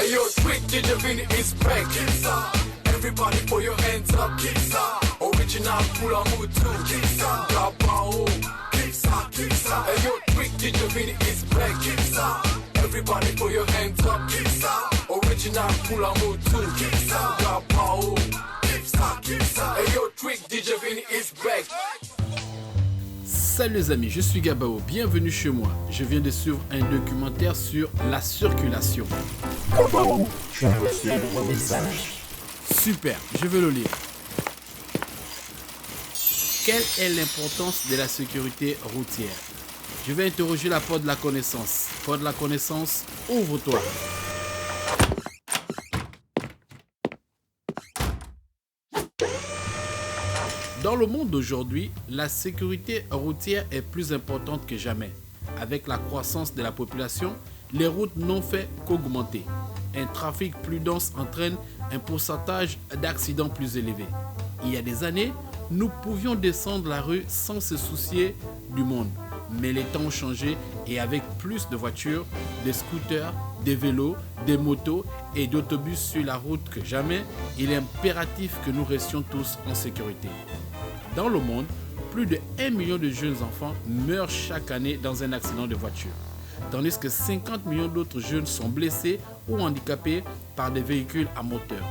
Hey yo, Trick DJ Vinny is back. Everybody put your hands up. Original pull on mood too. Drop out. Hey yo, Trick DJ Vinny is back. Everybody put your hands up. Original pull on mood too. Drop out. Hey yo, Trick DJ Vinny is back. Salut les amis, je suis Gabao, bienvenue chez moi. Je viens de suivre un documentaire sur la circulation. Gabao, tu as reçu un nouveau message. Super, je vais le lire. Quelle est l'importance de la sécurité routière? Je vais interroger la porte de la connaissance. Porte de la connaissance, ouvre-toi. Dans le monde d'aujourd'hui, la sécurité routière est plus importante que jamais. Avec la croissance de la population, les routes n'ont fait qu'augmenter. Un trafic plus dense entraîne un pourcentage d'accidents plus élevé. Il y a des années, nous pouvions descendre la rue sans se soucier du monde. Mais les temps ont changé et avec plus de voitures, des scooters, des vélos, des motos et d'autobus sur la route que jamais, il est impératif que nous restions tous en sécurité. Dans le monde, plus de 1 million de jeunes enfants meurent chaque année dans un accident de voiture, tandis que 50 millions d'autres jeunes sont blessés ou handicapés par des véhicules à moteur.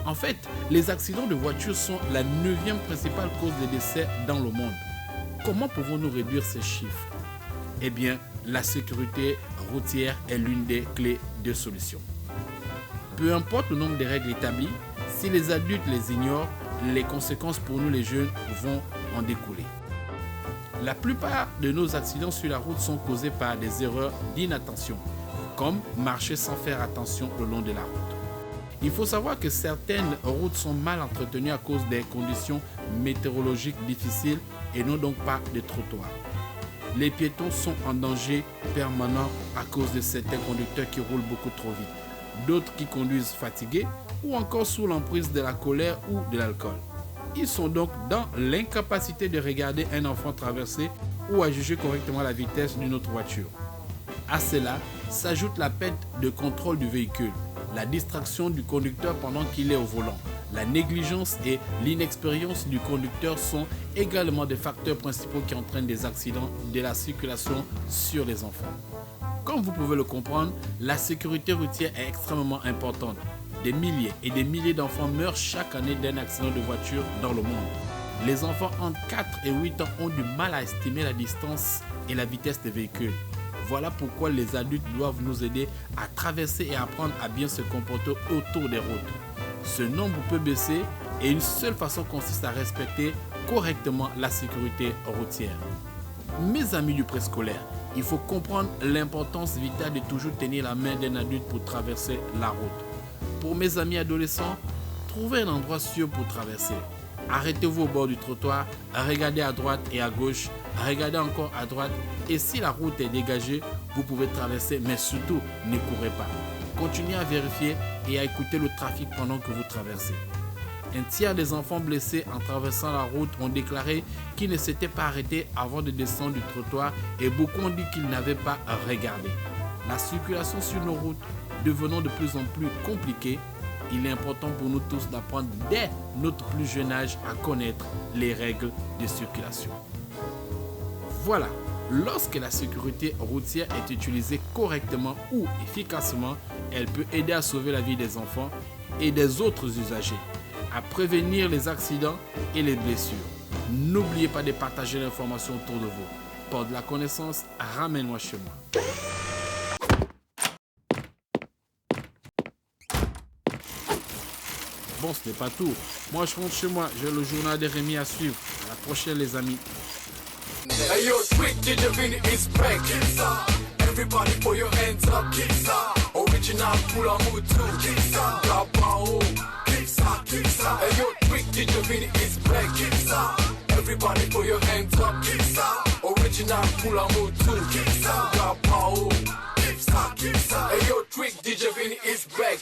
En fait, les accidents de voiture sont la 9e principale cause de décès dans le monde. Comment pouvons-nous réduire ces chiffres? Eh bien, la sécurité routière est l'une des clés de solution. Peu importe le nombre de règles établies, si les adultes les ignorent, les conséquences pour nous les jeunes vont en découler. La plupart de nos accidents sur la route sont causés par des erreurs d'inattention, comme marcher sans faire attention le long de la route. Il faut savoir que certaines routes sont mal entretenues à cause des conditions météorologiques difficiles et n'ont donc pas de trottoirs. Les piétons sont en danger permanent à cause de certains conducteurs qui roulent beaucoup trop vite, d'autres qui conduisent fatigués ou encore sous l'emprise de la colère ou de l'alcool. Ils sont donc dans l'incapacité de regarder un enfant traverser ou à juger correctement la vitesse d'une autre voiture. À cela s'ajoute la perte de contrôle du véhicule, la distraction du conducteur pendant qu'il est au volant. La négligence et l'inexpérience du conducteur sont également des facteurs principaux qui entraînent des accidents de la circulation sur les enfants. Comme vous pouvez le comprendre, la sécurité routière est extrêmement importante. Des milliers et des milliers d'enfants meurent chaque année d'un accident de voiture dans le monde. Les enfants entre 4 et 8 ans ont du mal à estimer la distance et la vitesse des véhicules. Voilà pourquoi les adultes doivent nous aider à traverser et apprendre à bien se comporter autour des routes. Ce nombre peut baisser et une seule façon consiste à respecter correctement la sécurité routière. Mes amis du préscolaire, il faut comprendre l'importance vitale de toujours tenir la main d'un adulte pour traverser la route. Pour mes amis adolescents, trouvez un endroit sûr pour traverser. Arrêtez-vous au bord du trottoir, regardez à droite et à gauche, regardez encore à droite et si la route est dégagée, vous pouvez traverser mais surtout ne courez pas. Continuez à vérifier et à écouter le trafic pendant que vous traversez. Un tiers des enfants blessés en traversant la route ont déclaré qu'ils ne s'étaient pas arrêtés avant de descendre du trottoir et beaucoup ont dit qu'ils n'avaient pas regardé. La circulation sur nos routes devenant de plus en plus compliquée, il est important pour nous tous d'apprendre dès notre plus jeune âge à connaître les règles de circulation. Voilà, lorsque la sécurité routière est utilisée correctement ou efficacement, elle peut aider à sauver la vie des enfants et des autres usagers, à prévenir les accidents et les blessures. N'oubliez pas de partager l'information autour de vous. Porte de la connaissance, ramène-moi chez moi. Bon, ce n'est pas tout. Moi, je rentre chez moi. J'ai le journal de Rémi à suivre. À la prochaine, les amis. Hey yo, Trick DJ Vinny is back. Everybody put your hands up. Original pull on mood too. Drop out. Hey yo, Trick DJ Vinny is back. Everybody put your hands up. Original pull on mood too. Drop out. Hey yo, Trick DJ Vinny is back.